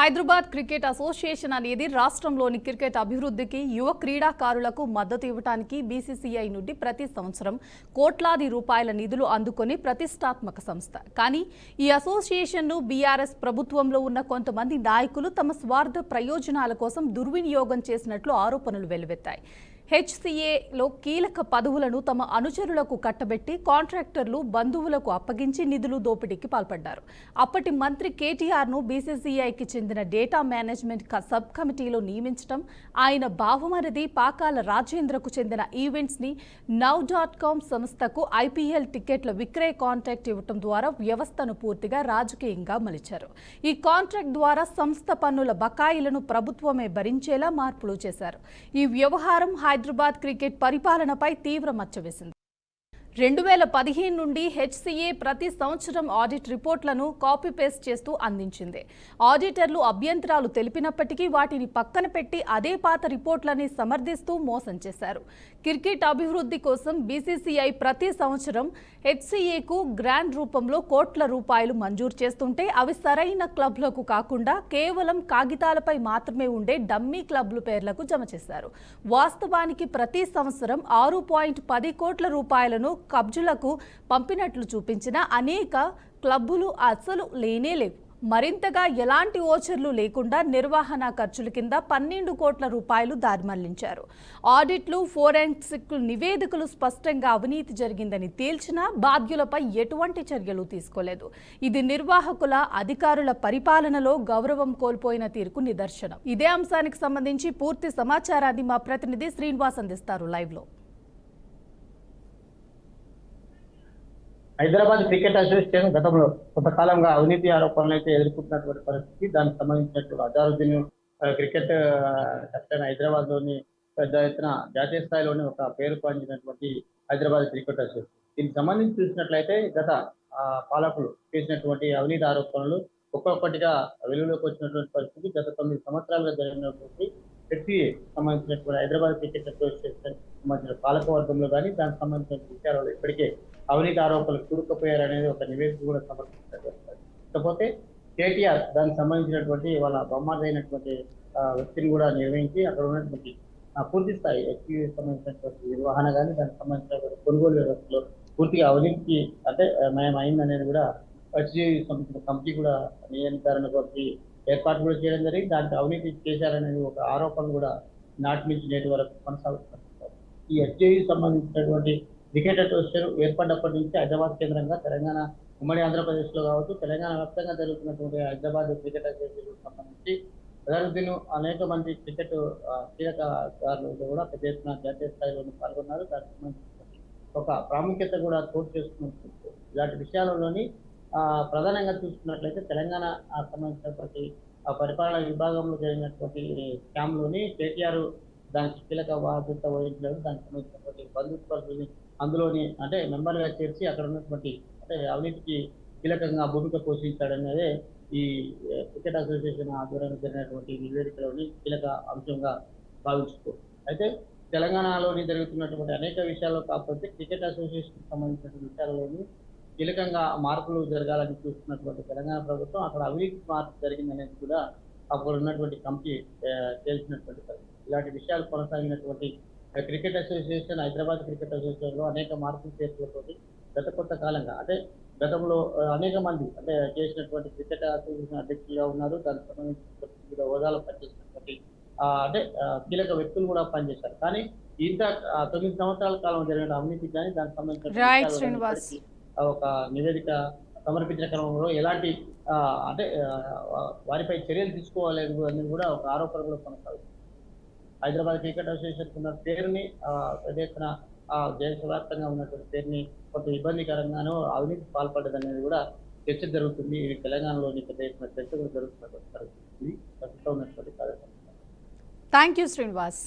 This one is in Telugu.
హైదరాబాద్ క్రికెట్ అసోసియేషన్ అనేది రాష్ట్రంలోని క్రికెట్ అభివృద్ధికి యువ క్రీడాకారులకు మద్దతు ఇవ్వడానికి బీసీసీఐ నుండి ప్రతి సంవత్సరం కోట్లాది రూపాయల నిధులు అందుకొని ప్రతిష్టాత్మక సంస్థ. కానీ ఈ అసోసియేషన్ను బీఆర్ఎస్ ప్రభుత్వంలో ఉన్న కొంతమంది నాయకులు తమ స్వార్థ ప్రయోజనాల కోసం దుర్వినియోగం చేసినట్లు ఆరోపణలు వెల్లువెత్తాయి. హెచ్సీఏలో కీలక పదవులను తమ అనుచరులకు కట్టబెట్టి కాంట్రాక్టర్లు బంధువులకు అప్పగించి నిధులు దోపిడీకి పాల్పడ్డారు. అప్పటి మంత్రి కేటీఆర్ను బీసీసీఐకి చెందిన డేటా మేనేజ్మెంట్ సబ్ కమిటీలో నియమించడం, ఆయన బావమరిది పాకాల రాజేంద్రకు చెందిన ఈవెంట్స్ని now.com సంస్థకు ఐపీఎల్ టికెట్ల విక్రయ కాంట్రాక్ట్ ఇవ్వడం ద్వారా వ్యవస్థను పూర్తిగా రాజకీయంగా మలిచారు. ఈ కాంట్రాక్ట్ ద్వారా సంస్థ పన్నుల బకాయిలను ప్రభుత్వమే భరించేలా మార్పులు చేశారు. ఈ వ్యవహారం హైదరాబాద్ క్రికెట్ పరిపాలనపై తీవ్ర మచ్చ వేసింది. 2015 నుండి హెచ్సీఏ ప్రతి సంవత్సరం ఆడిట్ రిపోర్ట్లను కాపీ పేస్ట్ చేస్తూ అందించింది. ఆడిటర్లు అభ్యంతరాలు తెలిపినప్పటికీ వాటిని పక్కన పెట్టి అదే పాత రిపోర్ట్లని సమర్థిస్తూ మోసం చేశారు. క్రికెట్ అభివృద్ధి కోసం బీసీసీఐ ప్రతి సంవత్సరం హెచ్సీఏకు గ్రాంట్ రూపంలో కోట్ల రూపాయలు మంజూరు చేస్తుంటే అవి సరైన క్లబ్లకు కాకుండా కేవలం కాగితాలపై మాత్రమే ఉండే డమ్మీ క్లబ్ల పేర్లకు జమ చేశారు. వాస్తవానికి ప్రతి సంవత్సరం 6.10 కోట్ల రూపాయలను కబ్జులకు పంపినట్లు చూపించిన అనేక క్లబ్బులు అసలు లేనేలేవు. మరింతగా ఎలాంటి ఓచర్లు లేకుండా నిర్వహణ ఖర్చుల కింద 12 కోట్ల రూపాయలు దారిమళ్లించారు. ఆడిట్లు, ఫోరెన్సిక్ నివేదికలు స్పష్టంగా అవినీతి జరిగిందని తేల్చినా బాధ్యులపై ఎటువంటి చర్యలు తీసుకోలేదు. ఇది నిర్వాహకుల, అధికారుల పరిపాలనలో గౌరవం కోల్పోయిన తీరుకు నిదర్శనం. ఇదే అంశానికి సంబంధించి పూర్తి సమాచారాన్ని మా ప్రతినిధి శ్రీనివాస్ అందిస్తారు లైవ్ లో. హైదరాబాద్ క్రికెట్ అసోసియేషన్ గతంలో కొంతకాలంగా అవినీతి ఆరోపణలు అయితే ఎదుర్కొంటున్నటువంటి పరిస్థితి. దానికి సంబంధించినటువంటి అజారుద్దీన్ క్రికెట్ కెప్టెన్ హైదరాబాద్ లోని పెద్ద ఎత్తున జాతీయ స్థాయిలోని ఒక పేరు పొందినటువంటి హైదరాబాద్ క్రికెట్ అసోసియేషన్. దీనికి సంబంధించి చూసినట్లయితే గత పాలకులు చేసినటువంటి అవినీతి ఆరోపణలు ఒక్కొక్కటిగా వెలుగులోకి వచ్చినటువంటి పరిస్థితి. గత 9 సంవత్సరాలుగా జరిగినటువంటి హెచ్సీఏ సంబంధించినటువంటి హైదరాబాద్ క్రికెట్ అసోసియేషన్ సంబంధించిన పాలకవర్గంలో కానీ దానికి సంబంధించిన విషయాలు ఇప్పటికే అవినీతి ఆరోపణలు కూరుకుపోయారనేది ఒక నివేదిక కూడా సమర్పించారు. కాకపోతే కేటీఆర్ దానికి సంబంధించినటువంటి వాళ్ళ బొమ్మదైనటువంటి వ్యక్తిని కూడా నిర్వహించి అక్కడ ఉన్నటువంటి పూర్తి స్థాయి హెచ్సీఏ సంబంధించినటువంటి నిర్వహణ కానీ దానికి సంబంధించినటువంటి కొనుగోలు వ్యవస్థలో పూర్తిగా అవినీతికి అంటే అయిందనేది కూడా హెచ్సీఏ సంబంధించిన కమిటీ కూడా నియంత్రణ కొద్ది ఏర్పాటు కూడా చేయడం జరిగింది. దానికి అవినీతి చేశారనేది ఒక ఆరోపణ కూడా నాటి నుంచి నేటి వరకు కొనసాగుతున్నారు. ఈ హెచ్సీఏ సంబంధించినటువంటి క్రికెట్ అసోసియేషన్ ఏర్పడినప్పటి నుంచి హైదరాబాద్ కేంద్రంగా తెలంగాణ ఉమ్మడి ఆంధ్రప్రదేశ్లో కావచ్చు, తెలంగాణ వ్యాప్తంగా జరుగుతున్నటువంటి హైదరాబాద్ క్రికెట్ అసోసియేషన్ సంబంధించి అజారుద్దీన్ అనేక మంది క్రికెట్ క్రీడాకారులు కూడా పెద్ద ఎత్తున జాతీయ స్థాయిలో పాల్గొన్నారు. దానికి సంబంధించి ఒక ప్రాముఖ్యత కూడా చోటు చేసుకున్నట్టు ఇలాంటి విషయాలలోని ప్రధానంగా చూసుకున్నట్లయితే తెలంగాణ సంబంధించినటువంటి పరిపాలన విభాగంలో జరిగినటువంటి స్కామ్లోని కేటీఆర్ దానికి కీలక బాధ్యత వహించలేదు. దానికి సంబంధించినటువంటి బంధుత్వాలు అందులోని అంటే మెంబర్గా చేర్చి అక్కడ ఉన్నటువంటి అంటే అవినీతికి కీలకంగా భూమిక పోషించాడనేదే ఈ క్రికెట్ అసోసియేషన్ ఆధ్వర్యంలో జరిగినటువంటి నివేదికలోని కీలక అంశంగా భావించుకో. అయితే తెలంగాణలోని జరుగుతున్నటువంటి అనేక విషయాల్లో కాకపోతే క్రికెట్ అసోసియేషన్ సంబంధించిన విషయాలలోని కీలకంగా మార్పులు జరగాలని చూస్తున్నటువంటి తెలంగాణ ప్రభుత్వం అక్కడ అవినీతి మార్పు జరిగిందనేది కూడా అక్కడ ఉన్నటువంటి కమిటీ తేల్చినటువంటి పరిస్థితి. ఇలాంటి విషయాలు కొనసాగినటువంటి క్రికెట్ అసోసియేషన్ హైదరాబాద్ క్రికెట్ అసోసియేషన్లో అనేక మార్పులు చేర్పులతోటి గత కొంతకాలంగా అంటే గతంలో అనేక మంది అంటే చేసినటువంటి క్రికెట్ అసోసియేషన్ అధ్యక్షులుగా ఉన్నారు. దానికి సంబంధించిన హోదాలో పనిచేసినటువంటి అంటే కీలక వ్యక్తులు కూడా పనిచేశారు. కానీ ఇంత 9 సంవత్సరాల కాలం జరిగిన అవినీతికి కానీ దానికి సంబంధించిన ఒక నివేదిక సమర్పించిన క్రమంలో ఎలాంటి అంటే వారిపై చర్యలు తీసుకోవాలేదు అనేది కూడా ఒక ఆరోపణ కూడా కొనసాగుతుంది. హైదరాబాద్ క్రికెట్ అసోసియేషన్ ఉన్న పేరుని పెద్ద ఎత్తున దేశవ్యాప్తంగా ఉన్నటువంటి పేరుని కొంత ఇబ్బందికరంగానూ అవినీతి పాల్పడ్డదనేది కూడా చర్చ జరుగుతుంది. ఇది తెలంగాణలోని పెద్ద ఎత్తున చర్చ కూడా జరుగుతున్నటువంటి పరిస్థితి ప్రస్తుతం ఉన్నటువంటి కార్యక్రమం. Thank you Srinivas.